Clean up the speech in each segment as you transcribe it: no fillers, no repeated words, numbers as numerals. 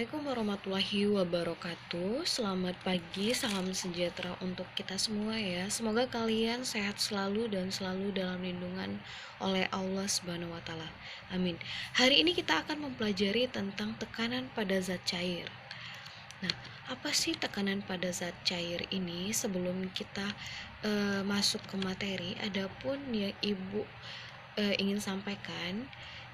Assalamualaikum warahmatullahi wabarakatuh. Selamat pagi, salam sejahtera untuk kita semua ya. Semoga kalian sehat selalu dan selalu dalam lindungan oleh Allah Subhanahu wa taala. Amin. Hari ini kita akan mempelajari tentang tekanan pada zat cair. Nah, apa sih tekanan pada zat cair ini? Sebelum kita masuk ke materi, adapun yang Ibu ingin sampaikan,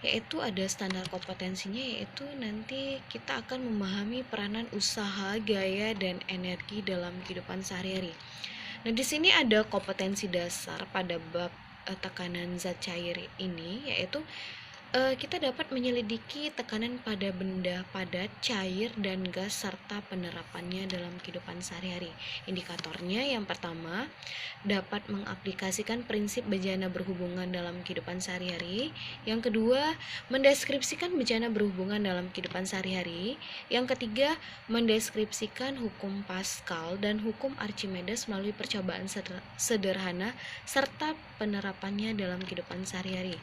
yaitu ada standar kompetensinya, yaitu nanti kita akan memahami peranan usaha, gaya, dan energi dalam kehidupan sehari-hari. Nah, di sini ada kompetensi dasar pada bab tekanan zat cair ini, yaitu kita dapat menyelidiki tekanan pada benda padat, cair, dan gas serta penerapannya dalam kehidupan sehari-hari. Indikatornya yang pertama, dapat mengaplikasikan prinsip bejana berhubungan dalam kehidupan sehari-hari. Yang kedua, mendeskripsikan bejana berhubungan dalam kehidupan sehari-hari. Yang ketiga, mendeskripsikan hukum Pascal dan hukum Archimedes melalui percobaan sederhana serta penerapannya dalam kehidupan sehari-hari.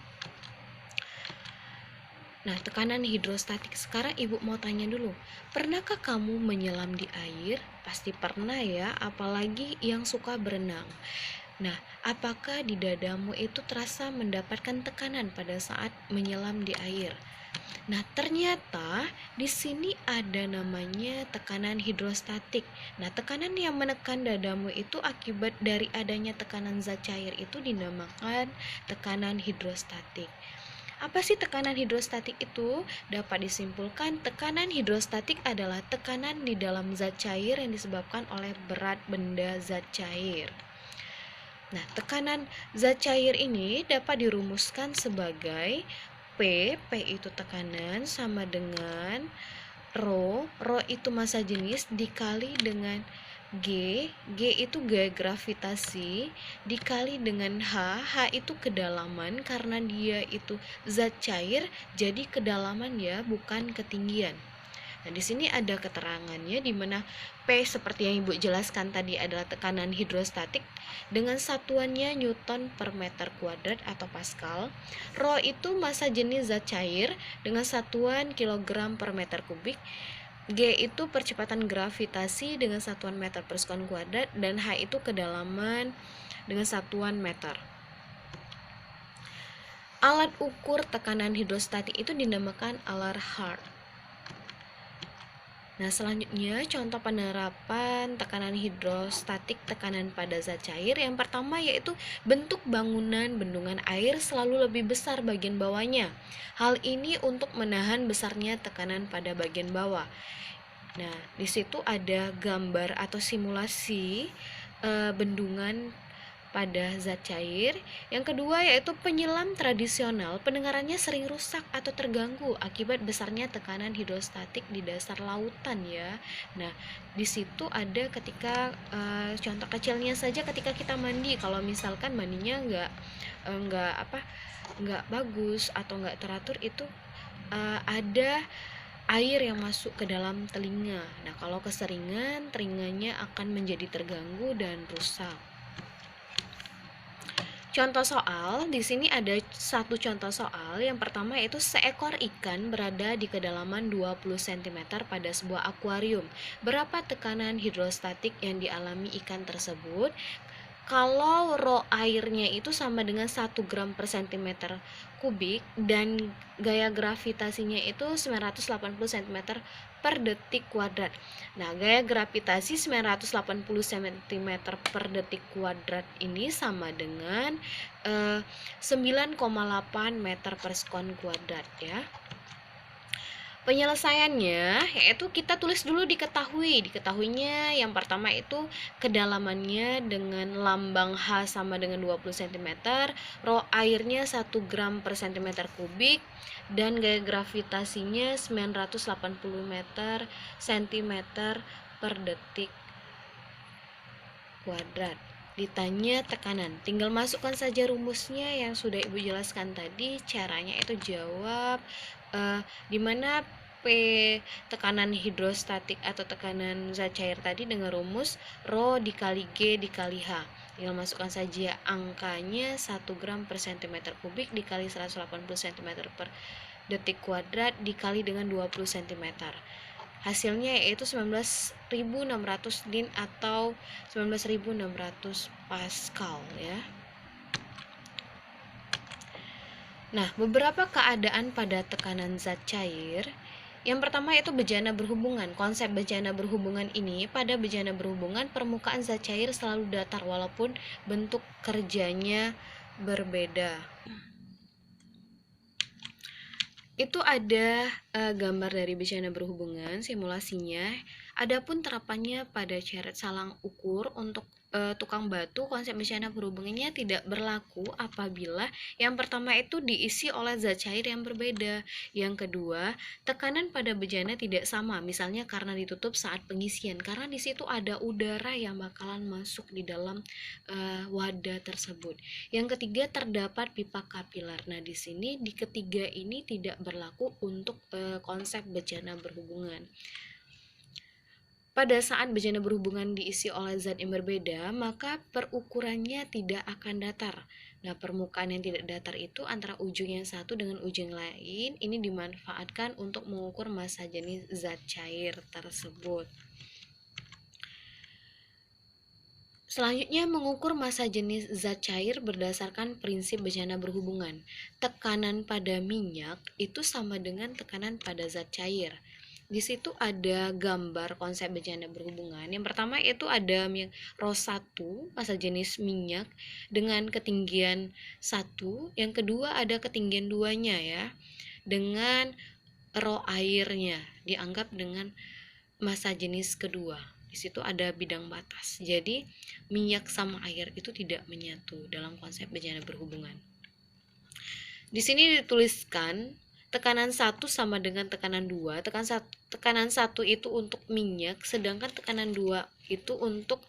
Nah, tekanan hidrostatik. Sekarang Ibu mau tanya dulu, pernahkah kamu menyelam di air? Pasti pernah ya, apalagi yang suka berenang. Nah, apakah di dadamu itu terasa mendapatkan tekanan pada saat menyelam di air? Nah, ternyata di sini ada namanya tekanan hidrostatik. Nah, tekanan yang menekan dadamu itu akibat dari adanya tekanan zat cair itu dinamakan tekanan hidrostatik. Apa sih tekanan hidrostatik itu? Dapat disimpulkan, tekanan hidrostatik adalah tekanan di dalam zat cair yang disebabkan oleh berat benda zat cair. Nah, tekanan zat cair ini dapat dirumuskan sebagai P itu tekanan sama dengan Rho itu massa jenis dikali dengan G itu gaya gravitasi dikali dengan H itu kedalaman, karena dia itu zat cair jadi kedalaman ya, bukan ketinggian. Nah, di sini ada keterangannya di mana P seperti yang Ibu jelaskan tadi adalah tekanan hidrostatik dengan satuannya Newton per meter kuadrat atau Pascal. Rho itu massa jenis zat cair dengan satuan kilogram per meter kubik. G itu percepatan gravitasi dengan satuan meter per sekon kuadrat, dan H itu kedalaman dengan satuan meter. Alat ukur tekanan hidrostatik itu dinamakan alat Hart. Nah, selanjutnya contoh penerapan tekanan hidrostatik tekanan pada zat cair. Yang pertama yaitu bentuk bangunan bendungan air selalu lebih besar bagian bawahnya. Hal ini untuk menahan besarnya tekanan pada bagian bawah. Nah, di situ ada gambar atau simulasi bendungan pada zat cair. Yang kedua yaitu penyelam tradisional pendengarannya sering rusak atau terganggu akibat besarnya tekanan hidrostatik di dasar lautan ya. Nah, di situ ada ketika contoh kecilnya saja ketika kita mandi, kalau misalkan mandinya nggak bagus atau nggak teratur, itu ada air yang masuk ke dalam telinga. Nah, kalau keseringan, telinganya akan menjadi terganggu dan rusak. Contoh soal, di sini ada satu contoh soal. Yang pertama yaitu seekor ikan berada di kedalaman 20 cm pada sebuah akuarium. Berapa tekanan hidrostatik yang dialami ikan tersebut? Kalau rho airnya itu sama dengan 1 gram per cm kubik dan gaya gravitasinya itu 980 cm per detik kuadrat. Nah, gaya gravitasi 980 cm per detik kuadrat ini sama dengan 9,8 meter per sekon kuadrat ya. Penyelesaiannya yaitu kita tulis dulu diketahuinya yang pertama itu kedalamannya dengan lambang H sama dengan 20 cm, rho airnya 1 gram per cm kubik, dan gaya gravitasinya 980 meter cm per detik kuadrat. Ditanya tekanan, tinggal masukkan saja rumusnya yang sudah Ibu jelaskan tadi. Caranya itu jawab dimana P tekanan hidrostatik atau tekanan zat cair tadi dengan rumus Rho dikali G dikali H. Tinggal masukkan saja angkanya 1 gram per cm kubik dikali 180 cm per detik kuadrat dikali dengan 20 cm. hasilnya yaitu 19.600 din atau 19.600 Pascal ya. Nah, beberapa keadaan pada tekanan zat cair. Yang pertama yaitu bejana berhubungan. Konsep bejana berhubungan ini, pada bejana berhubungan permukaan zat cair selalu datar walaupun bentuk kerjanya berbeda. Itu ada gambar dari bejana berhubungan, simulasinya. Adapun terapannya pada ceret salang ukur untuk tukang batu, konsep bejana berhubungannya tidak berlaku apabila yang pertama itu diisi oleh zat cair yang berbeda. Yang kedua, tekanan pada bejana tidak sama, misalnya karena ditutup saat pengisian, karena di situ ada udara yang bakalan masuk di dalam wadah tersebut. Yang ketiga, terdapat pipa kapiler. Nah, di sini di ketiga ini tidak berlaku untuk konsep bejana berhubungan. Pada saat bejana berhubungan diisi oleh zat yang berbeda, maka perukurannya tidak akan datar. Nah, permukaan yang tidak datar itu antara ujung yang satu dengan ujung lain, ini dimanfaatkan untuk mengukur massa jenis zat cair tersebut. Selanjutnya, mengukur massa jenis zat cair berdasarkan prinsip bejana berhubungan. Tekanan pada minyak itu sama dengan tekanan pada zat cair. Di situ ada gambar konsep bejana berhubungan. Yang pertama itu ada Rho1, massa jenis minyak dengan ketinggian 1. Yang kedua ada ketinggian 2-nya ya, dengan Rho airnya dianggap dengan massa jenis kedua. Di situ ada bidang batas. Jadi minyak sama air itu tidak menyatu dalam konsep bejana berhubungan. Di sini dituliskan tekanan 1 sama dengan tekanan 2. Tekanan 1 itu untuk minyak, sedangkan tekanan 2 itu untuk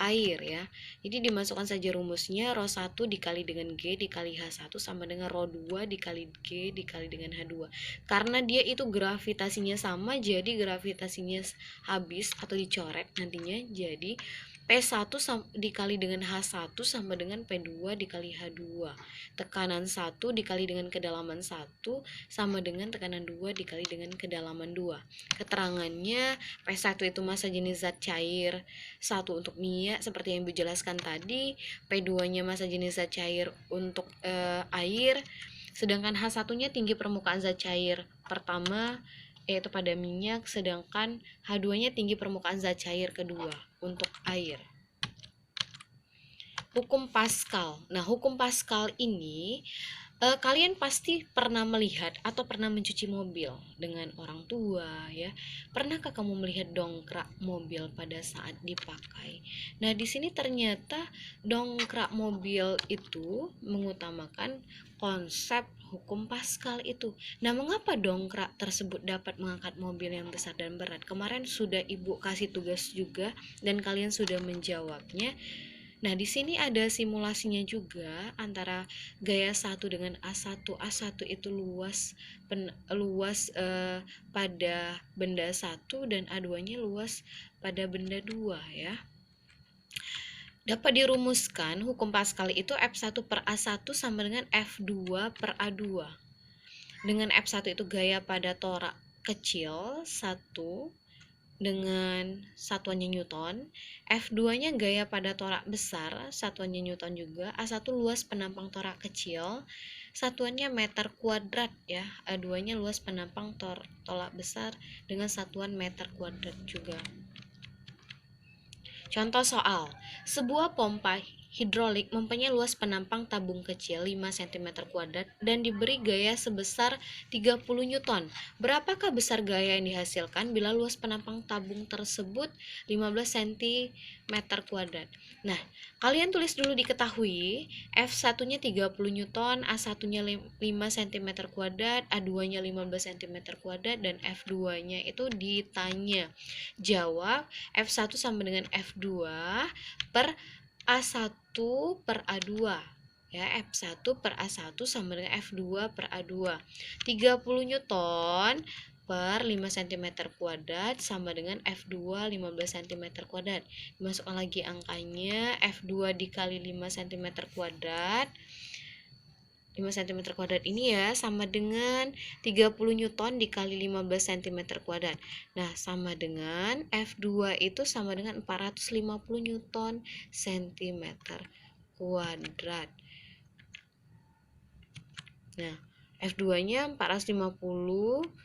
air ya. Jadi dimasukkan saja rumusnya, Rho1 dikali dengan G dikali H1 sama dengan Rho2 dikali G dikali dengan H2. Karena dia itu gravitasinya sama, jadi gravitasinya habis atau dicoret nantinya, jadi P1 dikali dengan H1 sama dengan P2 dikali H2. Tekanan 1 dikali dengan kedalaman 1 sama dengan tekanan 2 dikali dengan kedalaman 2. Keterangannya, P1 itu massa jenis zat cair, 1 untuk minyak seperti yang Ibu jelaskan tadi, P2-nya massa jenis zat cair untuk air, sedangkan H1-nya tinggi permukaan zat cair pertama yaitu pada minyak, sedangkan H2-nya tinggi permukaan zat cair kedua untuk air. Hukum Pascal. Nah, hukum Pascal ini kalian pasti pernah melihat atau pernah mencuci mobil dengan orang tua ya. Pernahkah kamu melihat dongkrak mobil pada saat dipakai? Nah, di sini ternyata dongkrak mobil itu mengutamakan konsep hukum Pascal itu. Nah, mengapa dongkrak tersebut dapat mengangkat mobil yang besar dan berat? Kemarin sudah Ibu kasih tugas juga dan kalian sudah menjawabnya. Nah, di sini ada simulasinya juga antara gaya 1 dengan A1. A1 itu luas pada benda 1 dan A2-nya luas pada benda 2 ya. Dapat dirumuskan hukum Pascal itu F1 per A1 sama dengan F2 per A2. Dengan F1 itu gaya pada torak kecil 1 dengan satuannya Newton, F2-nya gaya pada torak besar, satuannya Newton juga, A1 luas penampang torak kecil, satuannya meter kuadrat ya, A2-nya luas penampang torak besar dengan satuan meter kuadrat juga. Contoh soal, sebuah pompa hidrolik mempunyai luas penampang tabung kecil 5 cm kuadrat dan diberi gaya sebesar 30 Newton. Berapakah besar gaya yang dihasilkan bila luas penampang tabung tersebut 15 cm kuadrat? Nah, kalian tulis dulu diketahui, F1-nya 30 Newton, A1-nya 5 cm kuadrat, A2-nya 15 cm kuadrat, dan F2-nya itu ditanya. Jawab, F1 sama dengan F2 per A1 per A2 ya, F1 per A1 sama dengan F2 per A2. 30 Newton per 5 cm kuadrat sama dengan F2 15 cm kuadrat. Dimasukkan lagi angkanya, F2 dikali 5 cm kuadrat 5 cm kuadrat ini ya sama dengan 30 Newton dikali 15 cm kuadrat. Nah, sama dengan F2 itu sama dengan 450 Newton cm kuadrat. Nah, F2-nya 450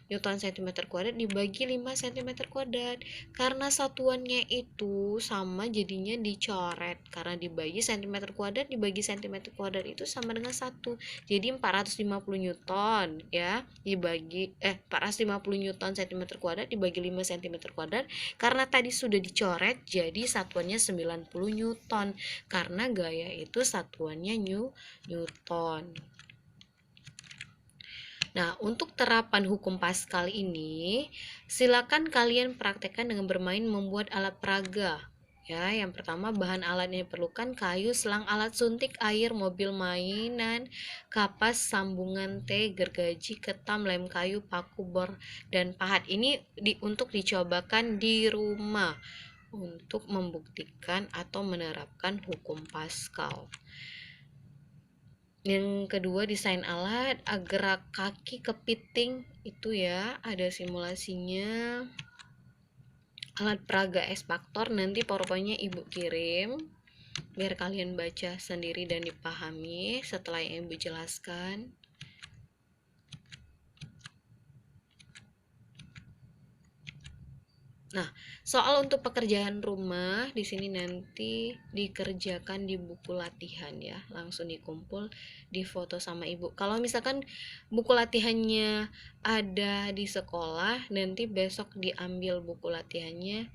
Newton cm kuadrat dibagi 5 cm kuadrat. Karena satuannya itu sama jadinya dicoret. Karena dibagi cm kuadrat dibagi cm kuadrat itu sama dengan 1. Jadi 450 Newton ya dibagi 450 Newton cm kuadrat dibagi 5 cm kuadrat. Karena tadi sudah dicoret jadi satuannya 90 Newton. Karena gaya itu satuannya Newton. Nah, untuk terapan hukum Pascal ini, silakan kalian praktekkan dengan bermain membuat alat peraga. Ya, yang pertama bahan alat yang diperlukan kayu, selang alat suntik, air, mobil mainan, kapas, sambungan T, gergaji, ketam, lem kayu, paku, bor, dan pahat. Ini untuk dicobakan di rumah untuk membuktikan atau menerapkan hukum Pascal. Yang kedua, desain alat, gerak kaki kepiting itu ya, ada simulasinya. Alat peraga S faktor nanti PowerPoint-nya Ibu kirim biar kalian baca sendiri dan dipahami setelah yang Ibu jelaskan. Nah, soal untuk pekerjaan rumah di sini nanti dikerjakan di buku latihan ya, langsung dikumpul, difoto sama Ibu. Kalau misalkan buku latihannya ada di sekolah, nanti besok diambil buku latihannya,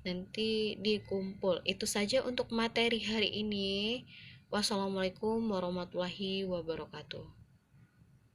nanti dikumpul. Itu saja untuk materi hari ini. Wassalamualaikum warahmatullahi wabarakatuh.